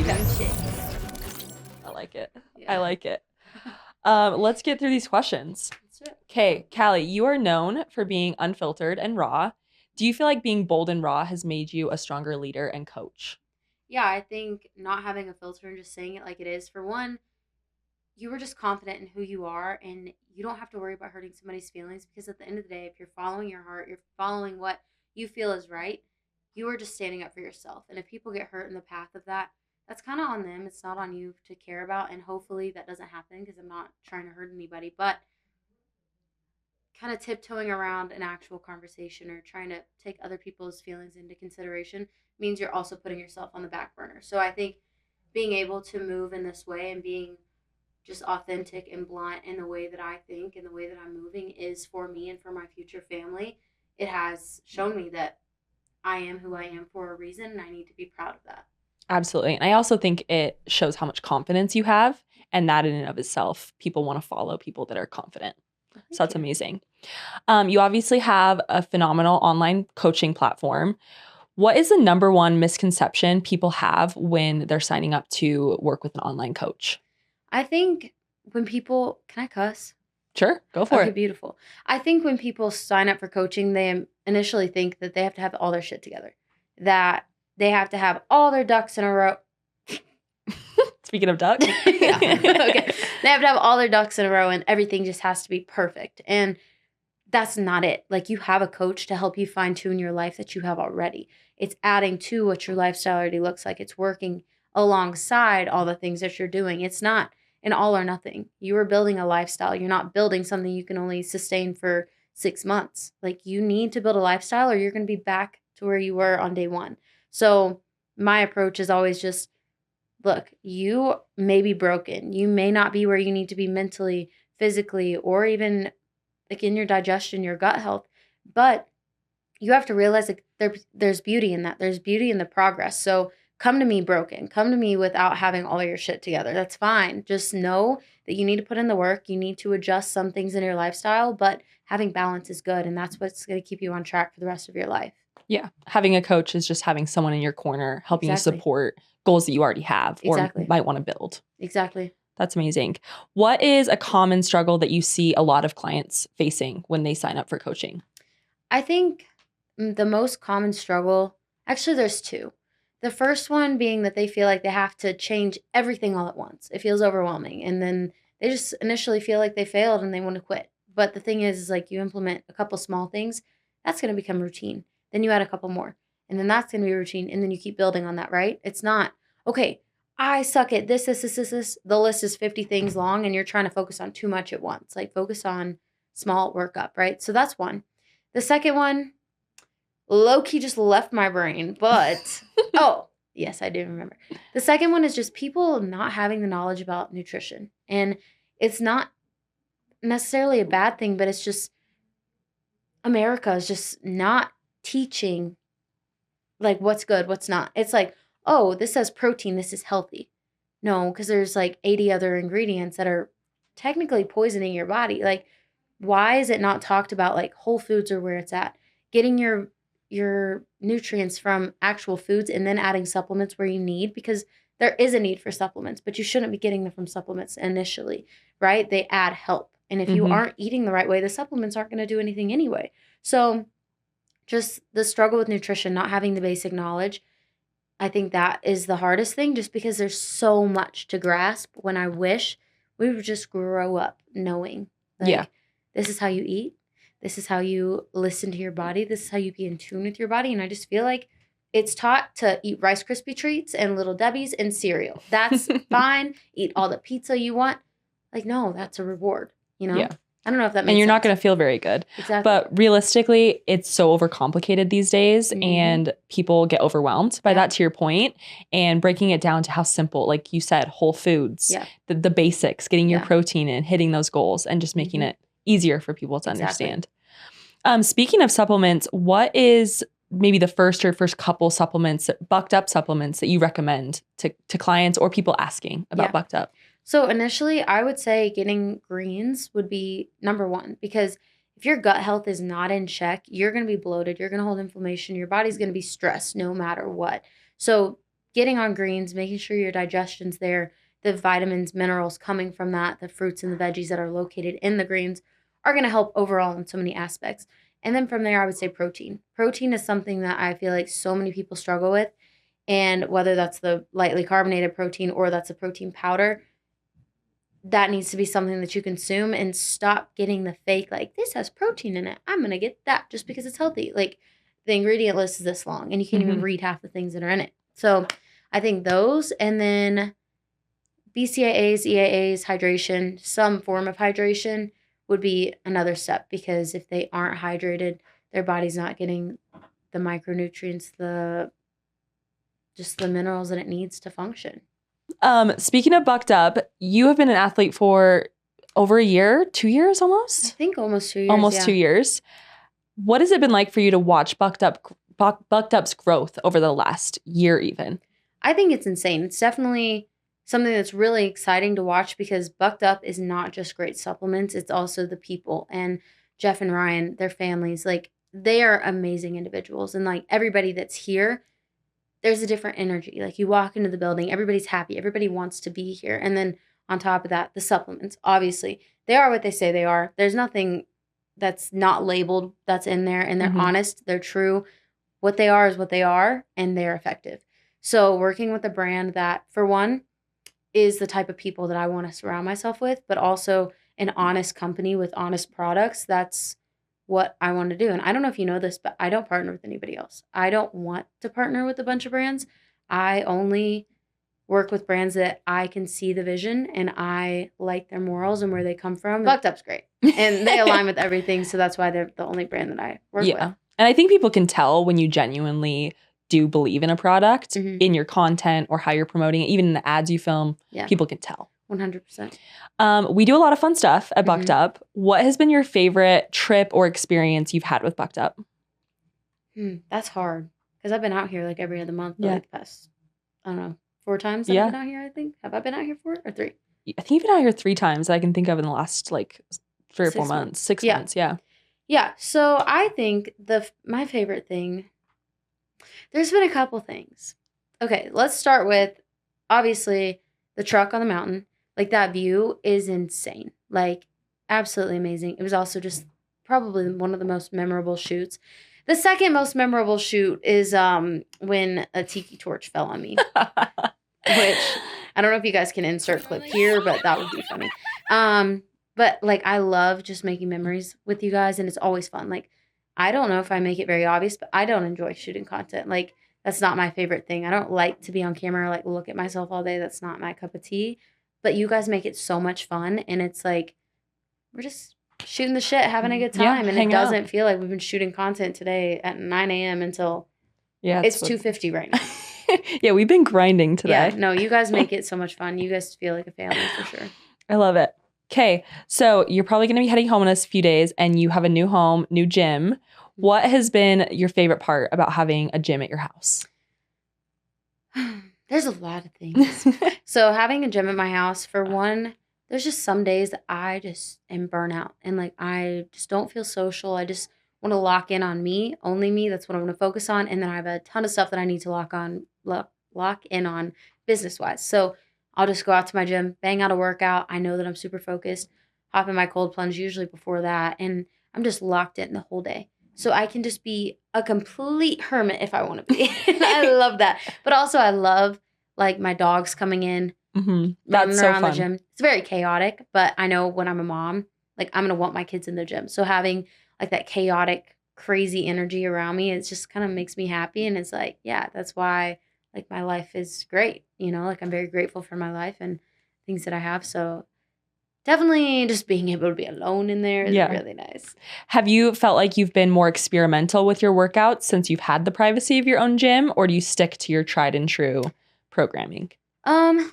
agreed. Them chicks. I like it. Yeah. I like it. Let's get through these questions. That's it. Okay, Caleigh, you are known for being unfiltered and raw. Do you feel like being bold and raw has made you a stronger leader and coach? Yeah, I think not having a filter and just saying it like it is, for one, you were just confident in who you are and you don't have to worry about hurting somebody's feelings because at the end of the day, if you're following your heart, you're following what you feel is right, you are just standing up for yourself. And if people get hurt in the path of that, that's kind of on them. It's not on you to care about. And hopefully that doesn't happen because I'm not trying to hurt anybody. But kind of tiptoeing around an actual conversation or trying to take other people's feelings into consideration means you're also putting yourself on the back burner. So I think being able to move in this way and being just authentic and blunt in the way that I think and the way that I'm moving is for me and for my future family. It has shown me that I am who I am for a reason and I need to be proud of that. Absolutely. And I also think it shows how much confidence you have. And that in and of itself, people want to follow people that are confident. Well, So that's thank you. amazing. You obviously have a phenomenal online coaching platform. What is the number one misconception people have when they're signing up to work with an online coach? I think when people, can I cuss? Sure, go for Okay, it. beautiful. I think when people sign up for coaching, they initially think that they have to have all their shit together, that they have to have all their ducks in a row. Speaking of ducks. Yeah. Okay. They have to have all their ducks in a row and everything just has to be perfect. And that's not it. Like you have a coach to help you fine tune your life that you have already. It's adding to what your lifestyle already looks like. It's working alongside all the things that you're doing. It's not an all or nothing. You are building a lifestyle. You're not building something you can only sustain for 6 months. Like you need to build a lifestyle or you're going to be back to where you were on day one. So my approach is always just look, you may be broken. You may not be where you need to be mentally, physically, or even like in your digestion, your gut health. But you have to realize like there's beauty in that. There's beauty in the progress. So come to me broken. Come to me without having all your shit together. That's fine. Just know that you need to put in the work. You need to adjust some things in your lifestyle, but having balance is good. And that's what's going to keep you on track for the rest of your life. Yeah. Having a coach is just having someone in your corner helping Exactly. you support goals that you already have or Exactly. might want to build. Exactly. That's amazing. What is a common struggle that you see a lot of clients facing when they sign up for coaching? I think the most common struggle, actually, there's two. The first one being that they feel like they have to change everything all at once. It feels overwhelming. And then they just initially feel like they failed and they want to quit. But the thing is like you implement a couple small things, that's going to become routine. Then you add a couple more, and then that's going to be routine. And then you keep building on that, right? It's not, okay, I suck at this. The list is 50 things long, and you're trying to focus on too much at once. Like focus on small workup, right? So that's one. The second one, low-key just left my brain, but oh, yes, I do remember. The second one is just people not having the knowledge about nutrition. And it's not necessarily a bad thing, but it's just America is just not teaching like what's good, what's not. It's like, oh, this says protein, this is healthy. No, because there's like 80 other ingredients that are technically poisoning your body. Like, why is it not talked about like whole foods are where it's at? Getting your nutrients from actual foods and then adding supplements where you need because there is a need for supplements, but you shouldn't be getting them from supplements initially, right? They add help. And if you aren't eating the right way, the supplements aren't going to do anything anyway. So just the struggle with nutrition, not having the basic knowledge, I think that is the hardest thing just because there's so much to grasp when I wish we would just grow up knowing like this is how you eat. This is how you listen to your body. This is how you be in tune with your body. And I just feel like it's taught to eat Rice Krispie treats and Little Debbie's and cereal. That's fine. Eat all the pizza you want. Like, no, that's a reward, you know? Yeah. I don't know if that makes And you're not sense. going to feel very good. Exactly. But realistically, it's so overcomplicated these days and people get overwhelmed by that, to your point, and breaking it down to how simple, like you said, whole foods, the basics, getting your protein in, hitting those goals and just making it easier for people to understand. Speaking of supplements, what is maybe the first couple supplements, bucked up supplements that you recommend to clients or people asking about bucked up? So initially, I would say getting greens would be number one because if your gut health is not in check, you're going to be bloated. You're going to hold inflammation. Your body's going to be stressed no matter what. So getting on greens, making sure your digestion's there, the vitamins, minerals coming from that, the fruits and the veggies that are located in the greens are going to help overall in so many aspects. And then from there, I would say protein. Protein is something that I feel like so many people struggle with. And whether that's the lightly carbonated protein or that's a protein powder, that needs to be something that you consume, and stop getting the fake, like, this has protein in it, I'm going to get that just because it's healthy. Like, the ingredient list is this long and you can't even read half the things that are in it. So I think those, and then BCAAs, EAAs, hydration, some form of hydration would be another step, because if they aren't hydrated, their body's not getting the micronutrients, just the minerals that it needs to function. Speaking of Bucked Up, you have been an athlete for over a year, 2 years almost? I think almost 2 years. Almost 2 years. What has it been like for you to watch Bucked Up's growth over the last year even? I think it's insane. It's definitely something that's really exciting to watch, because Bucked Up is not just great supplements. It's also the people, and Jeff and Ryan, their families, like, they are amazing individuals. And like, everybody that's here, there's a different energy. Like, you walk into the building, everybody's happy. Everybody wants to be here. And then on top of that, the supplements, obviously, they are what they say they are. There's nothing that's not labeled that's in there, and they're honest, they're true. What they are is what they are, and they're effective. So working with a brand that, for one, is the type of people that I want to surround myself with, but also an honest company with honest products, that's what I want to do. And I don't know if you know this, but I don't partner with anybody else. I don't want to partner with a bunch of brands. I only work with brands that I can see the vision and I like their morals and where they come from. Bucked Up's great. And they align with everything. So that's why they're the only brand that I work with. And I think people can tell when you genuinely do believe in a product in your content or how you're promoting it, even in the ads you film, people can tell. 100%. We do a lot of fun stuff at Bucked Up. What has been your favorite trip or experience you've had with Bucked Up? That's hard, because I've been out here like every other month, like the past, I don't know, 4 times I've been out here, I think. Have I been out here 4 or 3? I think you've been out here 3 times that I can think of in the last like 3 or 4 months. 6 months, Yeah, so I think my favorite thing, there's been a couple things. Okay, let's start with, obviously, the truck on the mountain. Like, that view is insane. Like, absolutely amazing. It was also just probably one of the most memorable shoots. The second most memorable shoot is when a tiki torch fell on me, which I don't know if you guys can insert clip here, but that would be funny. But like, I love just making memories with you guys, and it's always fun. Like, I don't know if I make it very obvious, but I don't enjoy shooting content. Like, that's not my favorite thing. I don't like to be on camera, like, look at myself all day. That's not my cup of tea. But you guys make it so much fun, and it's like, we're just shooting the shit, having a good time, and it doesn't feel like we've been shooting content today at 9 a.m. until it's 2:50 right now. We've been grinding today. Yeah, no, you guys make it so much fun. You guys feel like a family for sure. I love it. Okay, so you're probably going to be heading home in a few days, and you have a new home, new gym. What has been your favorite part about having a gym at your house? There's a lot of things. So having a gym at my house, for one, there's just some days that I just am burnout, and like, I just don't feel social. I just want to lock in on me, only me. That's what I'm going to focus on. And then I have a ton of stuff that I need to lock in on business wise. So I'll just go out to my gym, bang out a workout. I know that I'm super focused, hop in my cold plunge usually before that, and I'm just locked in the whole day. So I can just be a complete hermit if I want to be. I love that. But also, I love like my dogs coming in, That's so around fun. the gym. It's very chaotic, but I know when I'm a mom, like, I'm going to want my kids in the gym. So having like that chaotic, crazy energy around me, it just kind of makes me happy. And it's like, yeah, that's why like my life is great. You know, like, I'm very grateful for my life and things that I have. So definitely just being able to be alone in there is really nice. Have you felt like you've been more experimental with your workouts since you've had the privacy of your own gym, or do you stick to your tried and true programming? I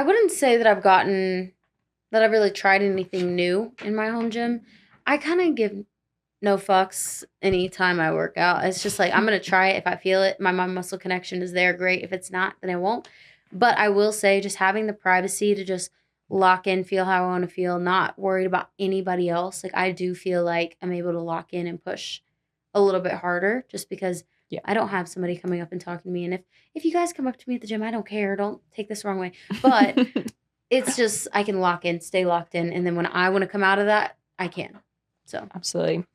wouldn't say that I've really tried anything new in my home gym. I kind of give no fucks anytime I work out. It's just like, I'm going to try it. If I feel it, my mind muscle connection is there, great. If it's not, then I won't. But I will say, just having the privacy to just lock in, feel how I want to feel, not worried about anybody else. Like, I do feel like I'm able to lock in and push a little bit harder, just because Yeah. I don't have somebody coming up and talking to me. And if you guys come up to me at the gym, I don't care. Don't take this the wrong way. But it's just I can stay locked in. And then when I want to come out of that, I can. So absolutely.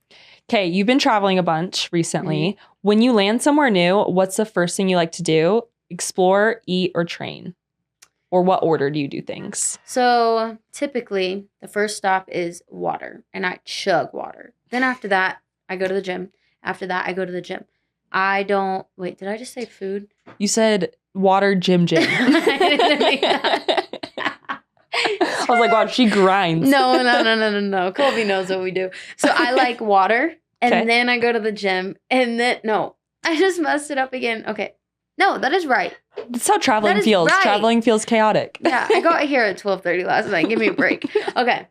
Okay, you've been traveling a bunch recently. When you land somewhere new, what's the first thing you like to do? Explore, eat, or train? Or what order do you do things? So typically, the first stop is water, and I chug water. Then after that, I go to the gym. After that, I go to the gym. I don't... Wait, did I just say food? You said water, gym. I didn't mean that. I was like, wow, she grinds. No. Colby knows what we do. So I like water, and then I go to the gym, and then... No, I just messed it up again. Okay. No, that is right. That's how traveling feels. Right. Traveling feels chaotic. Yeah, I got here at 12:30 last night. Give me a break. Okay.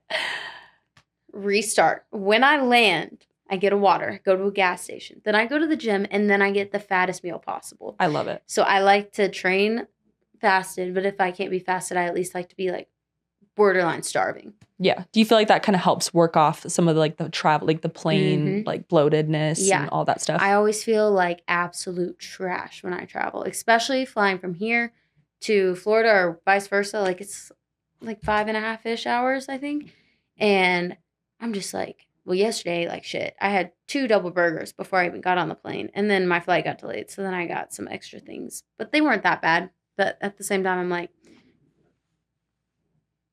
Restart. When I land, I get a water, go to a gas station. Then I go to the gym, and then I get the fattest meal possible. I love it. So I like to train fasted, but if I can't be fasted, I at least like to be like borderline starving. Yeah. Do you feel like that kind of helps work off some of the travel, like the plane, like bloatedness and all that stuff? I always feel like absolute trash when I travel, especially flying from here to Florida or vice versa. Like it's like 5.5-ish hours, I think. And I'm just like, well, yesterday, like shit, I had 2 double burgers before I even got on the plane. And then my flight got delayed. So then I got some extra things, but they weren't that bad. But at the same time, I'm like,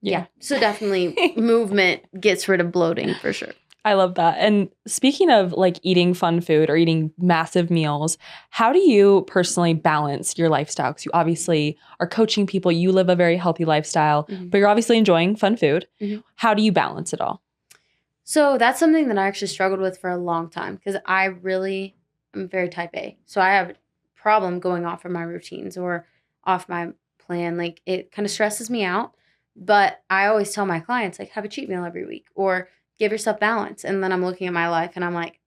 yeah. So definitely movement gets rid of bloating for sure. I love that. And speaking of like eating fun food or eating massive meals, how do you personally balance your lifestyle? Because you obviously are coaching people. You live a very healthy lifestyle, but you're obviously enjoying fun food. How do you balance it all? So that's something that I actually struggled with for a long time because I'm very type A. So I have a problem going off of my routines or off my plan. Like it kind of stresses me out. But I always tell my clients, like, have a cheat meal every week or give yourself balance. And then I'm looking at my life and I'm like,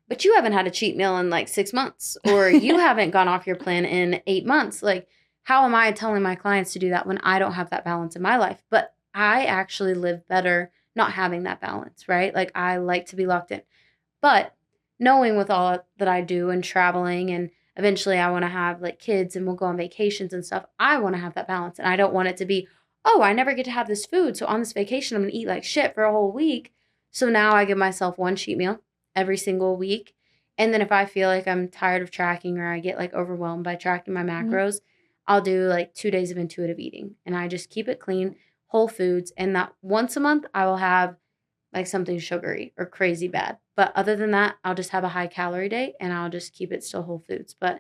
but you haven't had a cheat meal in like 6 months or you haven't gone off your plan in 8 months. Like, how am I telling my clients to do that when I don't have that balance in my life? But I actually live better not having that balance, right? Like, I like to be locked in. But knowing with all that I do and traveling and eventually I want to have like kids and we'll go on vacations and stuff, I want to have that balance. And I don't want it to be, oh, I never get to have this food. So on this vacation, I'm going to eat like shit for a whole week. So now I give myself 1 cheat meal every single week. And then if I feel like I'm tired of tracking or I get like overwhelmed by tracking my macros, I'll do like 2 days of intuitive eating. And I just keep it clean, whole foods. And that once a month, I will have like something sugary or crazy bad. But other than that, I'll just have a high calorie day and I'll just keep it still whole foods. But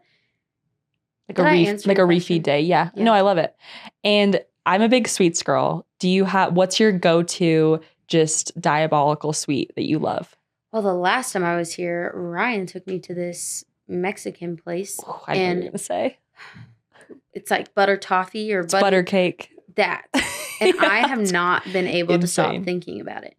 like a refeed day. Yeah. No, I love it. And I'm a big sweets girl. What's your go-to just diabolical sweet that you love? Well, the last time I was here, Ryan took me to this Mexican place. Oh, I know what you're going to say. It's like butter toffee or butter cake. That. And I have not been able to stop thinking about it.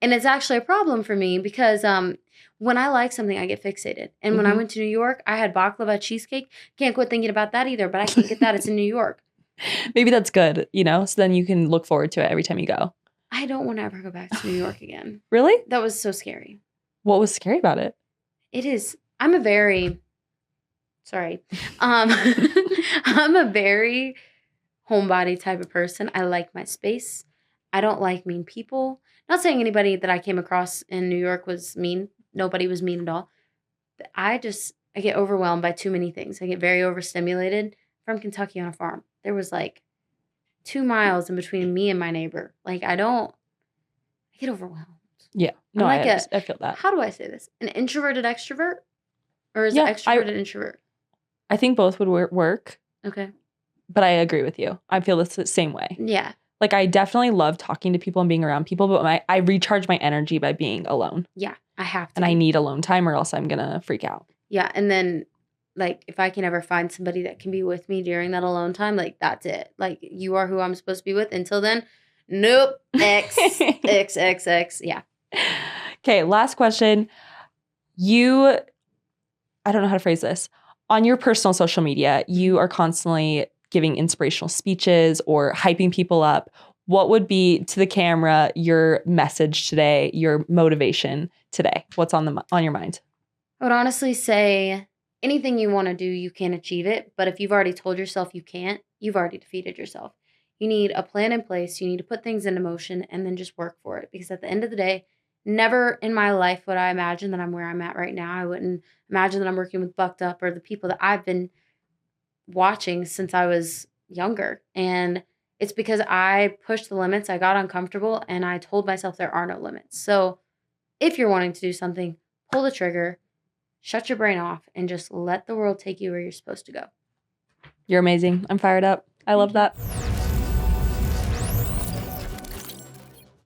And it's actually a problem for me because when I like something, I get fixated. And when I went to New York, I had baklava cheesecake. Can't quit thinking about that either, but I can't get that. It's in New York. Maybe that's good, so then you can look forward to it every time you go. I don't want to ever go back to New York again. Really? That was so scary. What was scary about it? It is. I'm a very homebody type of person. I like my space. I don't like mean people. Not saying anybody that I came across in New York was mean. Nobody was mean at all. But I get overwhelmed by too many things. I get very overstimulated. From Kentucky on a farm. There was like 2 miles in between me and my neighbor. Like I get overwhelmed. Yeah. No, I feel that. How do I say this? An introverted extrovert? Or is it extroverted introvert? I think both would work. Okay. But I agree with you. I feel the same way. Yeah. Like I definitely love talking to people and being around people, but I recharge my energy by being alone. Yeah, I have to. And I need alone time or else I'm going to freak out. Yeah, and then like if I can ever find somebody that can be with me during that alone time, like that's it. Like you are who I'm supposed to be with. Until then, nope. X. Yeah. Okay, last question. I don't know how to phrase this. On your personal social media, you are constantly giving inspirational speeches or hyping people up. What would be to the camera your message today, your motivation today? What's on your mind? I would honestly say anything you want to do, you can achieve it. But if you've already told yourself you can't, you've already defeated yourself. You need a plan in place. You need to put things into motion and then just work for it. Because at the end of the day, never in my life would I imagine that I'm where I'm at right now. I wouldn't imagine that I'm working with Bucked Up or the people that I've been watching since I was younger. And it's because I pushed the limits, I got uncomfortable, and I told myself there are no limits. So if you're wanting to do something, pull the trigger, shut your brain off, and just let the world take you where you're supposed to go. You're amazing. I'm fired up. I love that.